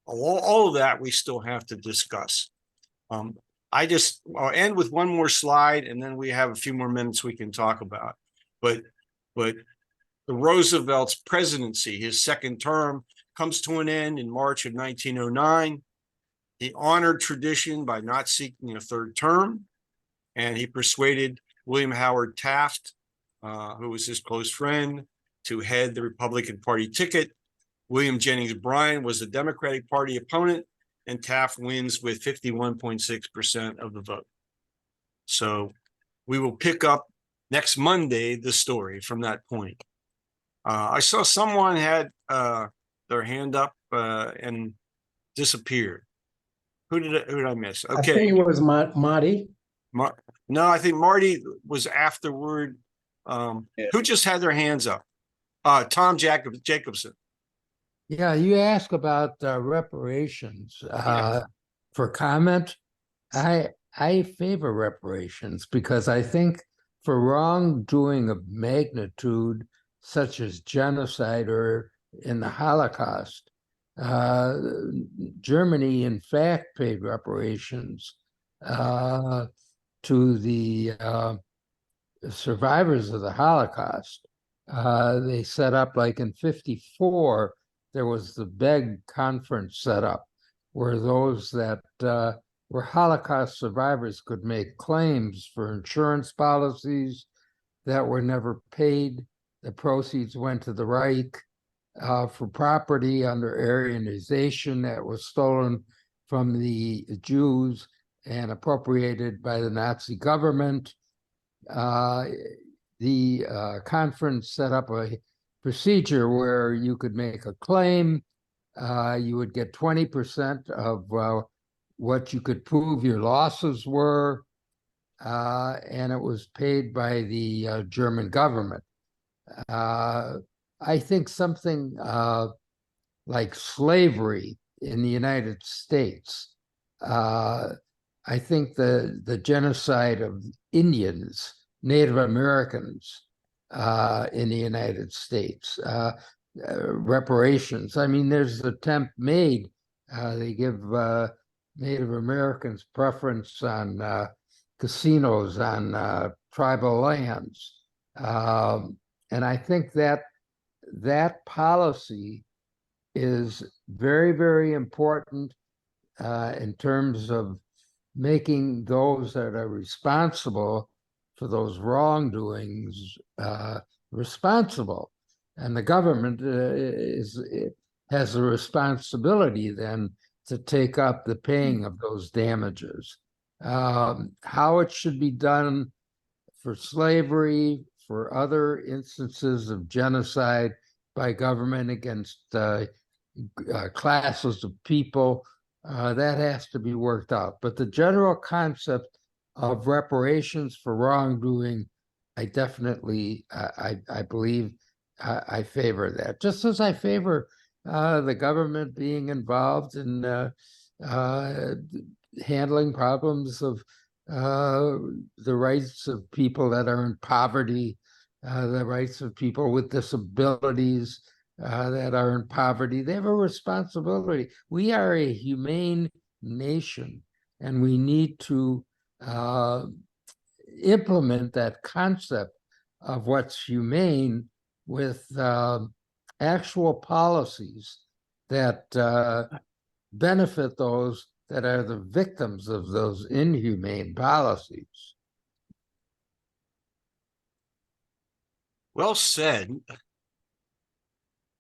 all of that we still have to discuss. I'll end with one more slide, and then we have a few more minutes we can talk about. But the Roosevelt's presidency, his second term, comes to an end in March of 1909. He honored tradition by not seeking a third term, and he persuaded William Howard Taft, who was his close friend, to head the Republican Party ticket. William Jennings Bryan was the Democratic Party opponent, and Taft wins with 51.6% of the vote. So we will pick up next Monday the story from that point. I saw someone had their hand up and disappeared. Who did I miss? I think it was Marty. No, I think Marty was afterward. Who just had their hands up? Tom Jacobson. Yeah, you asked about reparations for comment. I favor reparations because I think for wrongdoing of magnitude, such as genocide or in the Holocaust, Germany, in fact, paid reparations to the survivors of the Holocaust. They set up, like in '54, there was the Beg Conference set up, where those that were Holocaust survivors could make claims for insurance policies that were never paid. The proceeds went to the Reich for property under Aryanization that was stolen from the Jews and appropriated by the Nazi government. The conference set up a procedure where you could make a claim. You would get 20% of what you could prove your losses were, and it was paid by the German government. I think something like slavery in the United States, I think the genocide of Indians, Native Americans in the United States, reparations. I mean, there's an attempt made. They give Native Americans preference on casinos on tribal lands. And I think that policy is very, very important in terms of making those that are responsible for those wrongdoings responsible. And the government has a responsibility then to take up the paying of those damages. How it should be done for slavery, for other instances of genocide by government against classes of people, that has to be worked out. But the general concept of reparations for wrongdoing, I definitely, I believe, I favor that. Just as I favor the government being involved in handling problems of the rights of people that are in poverty, the rights of people with disabilities that are in poverty. They have a responsibility. We are a humane nation, and we need to implement that concept of what's humane with actual policies that benefit those that are the victims of those inhumane policies. Well said.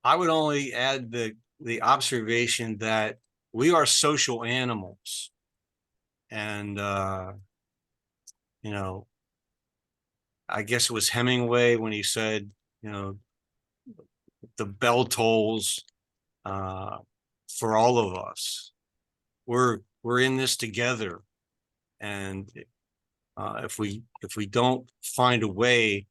I would only add the observation that we are social animals. And, you know, I guess it was Hemingway when he said, you know, the bell tolls for all of us. We're in this together. And if we don't find a way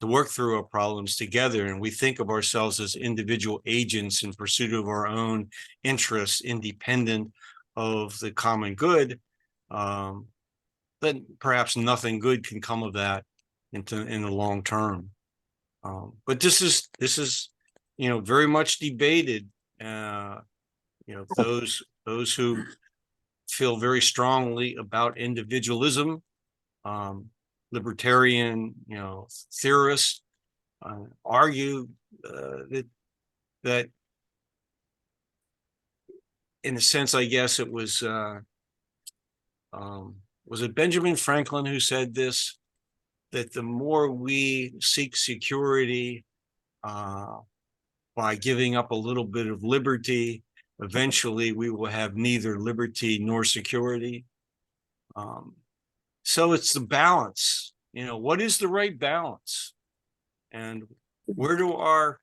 to work through our problems together, and we think of ourselves as individual agents in pursuit of our own interests, independent of the common good, then perhaps nothing good can come of that in the long term. But this is very much debated. Those who feel very strongly about individualism, libertarian, theorists argue that in a sense, I guess it was it Benjamin Franklin who said this, that the more we seek security by giving up a little bit of liberty, eventually we will have neither liberty nor security. So it's the balance. What is the right balance? And where do our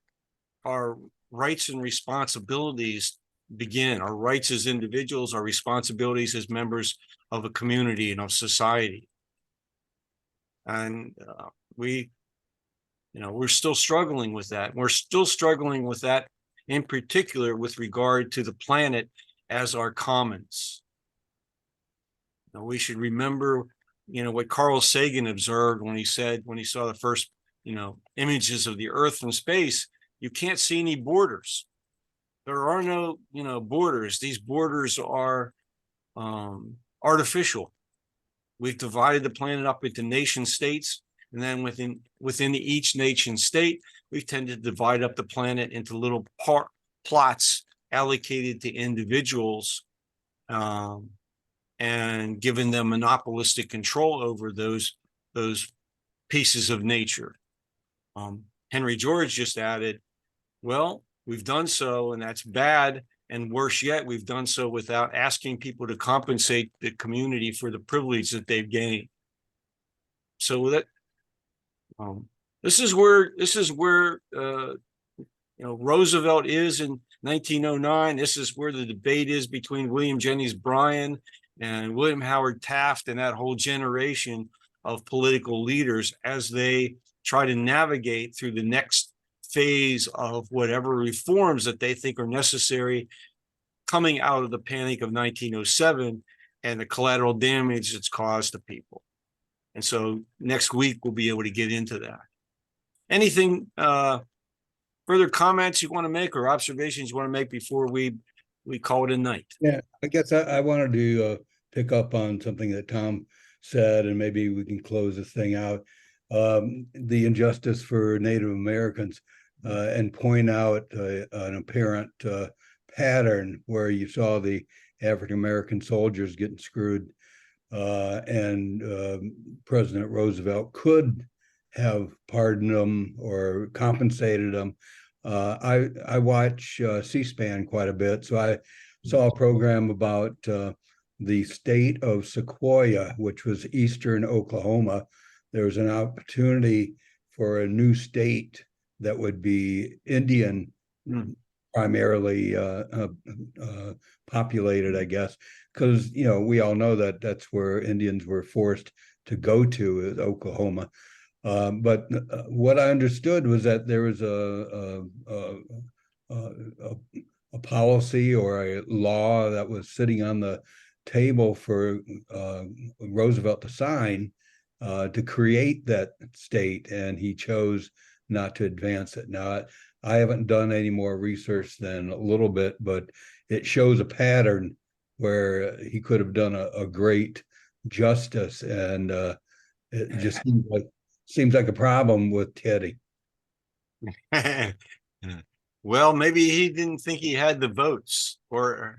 rights and responsibilities begin? Our rights as individuals, our responsibilities as members of a community and of society. And we're still struggling with that. We're still struggling with that in particular with regard to the planet as our commons. Now, we should remember, what Carl Sagan observed when he saw the first, images of the Earth from space. You can't see any borders. There are no, borders. These borders are artificial. We've divided the planet up into nation states, and then within each nation state, we've tended to divide up the planet into little plots allocated to individuals, and given them monopolistic control over those pieces of nature. Henry George just added, well, we've done so, and that's bad. And worse yet, we've done so without asking people to compensate the community for the privilege that they've gained. So that this is where Roosevelt is in 1909. This is where the debate is between William Jennings Bryan and William Howard Taft and that whole generation of political leaders as they try to navigate through the next phase of whatever reforms that they think are necessary coming out of the panic of 1907 and the collateral damage it's caused to people. And so next week we'll be able to get into that. Anything further comments you want to make or observations you want to make before we call it a night? Yeah, I guess I wanted to pick up on something that Tom said, and maybe we can close this thing out. The injustice for Native Americans, and point out an apparent pattern where you saw the African American soldiers getting screwed and President Roosevelt could have pardoned them or compensated them. I watch C-SPAN quite a bit, so I saw a program about the state of Sequoia, which was eastern Oklahoma. There was an opportunity for a new state that would be Indian, primarily populated, I guess, because we all know that that's where Indians were forced to go to, is Oklahoma. But what I understood was that there was a policy or a law that was sitting on the table for Roosevelt to sign to create that state, and he chose not to advance it. Now, I haven't done any more research than a little bit, but it shows a pattern where he could have done a great justice, and it just seems like a problem with Teddy. Well, maybe he didn't think he had the votes, or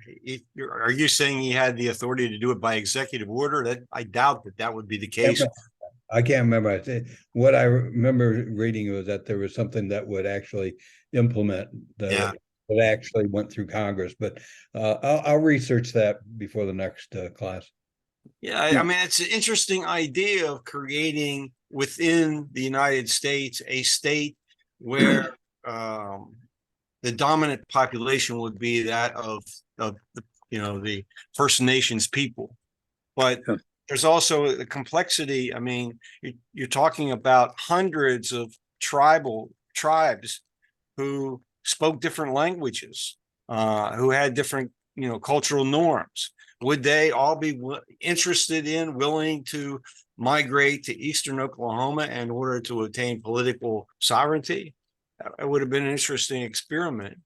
are you saying he had the authority to do it by executive order? That I doubt that would be the case. I can't remember. What I remember reading was that there was something that would actually implement that actually went through Congress. But I'll research that before the next class. Yeah, I mean, it's an interesting idea of creating within the United States a state where the dominant population would be that of the First Nations people. But there's also the complexity. I mean, you're talking about hundreds of tribes who spoke different languages, who had different, cultural norms. Would they all be willing to migrate to eastern Oklahoma in order to attain political sovereignty? It would have been an interesting experiment.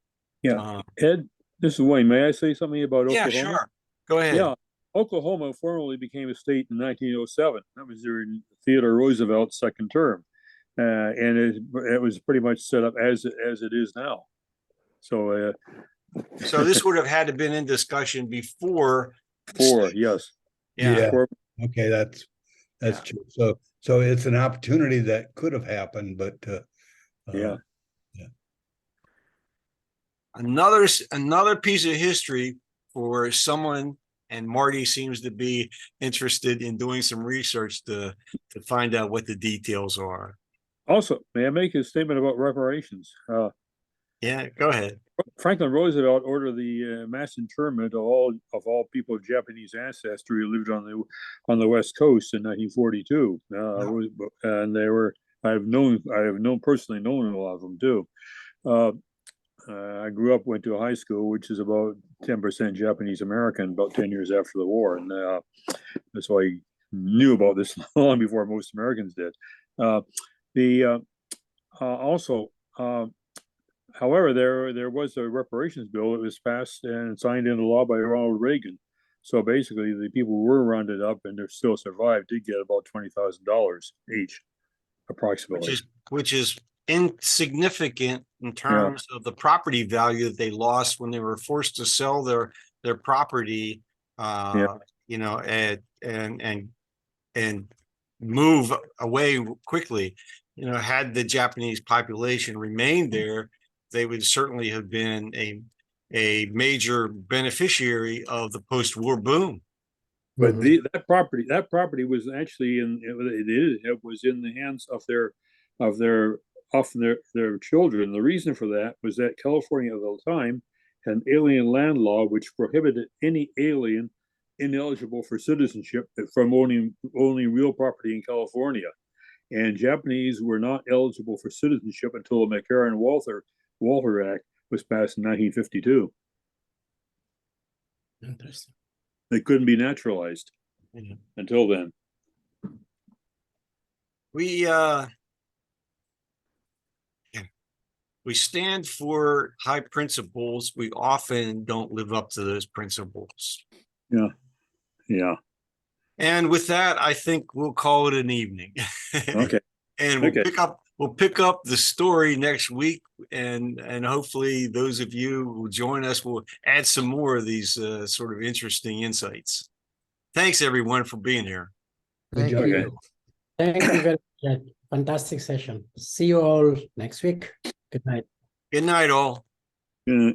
Yeah. Ed, this is Wayne. May I say something about Oklahoma? Yeah, sure. Go ahead. Yeah. Oklahoma formally became a state in 1907. That was during Theodore Roosevelt's second term. And it was pretty much set up as it is now. So this would have had to been in discussion before. Yes. Yeah. Okay, that's true. So it's an opportunity that could have happened, but yeah. Another piece of history for someone, and Marty seems to be interested in doing some research to find out what the details are. Also, may I make a statement about reparations? Yeah, go ahead. Franklin Roosevelt ordered the mass internment of all people of Japanese ancestry who lived on the West Coast in 1942. And I have personally known a lot of them too. I went to a high school which is about 10% Japanese American, about 10 years after the war, and that's why I knew about this long before most Americans did. However, there was a reparations bill that was passed and signed into law by Ronald Reagan. So basically, the people who were rounded up and they still survived did get about $20,000 each, approximately. Which is insignificant in terms of the property value that they lost when they were forced to sell their property, and move away quickly. Had the Japanese population remained there, they would certainly have been a major beneficiary of the post-war boom. But that property was actually it was in the hands of their children. The reason for that was that California at the time had an alien land law which prohibited any alien ineligible for citizenship from owning real property in California. And Japanese were not eligible for citizenship until the McCarran-Walter Act was passed in 1952. Interesting. They couldn't be naturalized until then. We stand for high principles. We often don't live up to those principles. Yeah. And with that, I think we'll call it an evening. Okay. And we'll pick up the story next week, and hopefully those of you who join us will add some more of these sort of interesting insights. Thanks, everyone, for being here. Thank job. you. Thank you very much. Fantastic session. See you all next week. Good night. Good night, all. Yeah.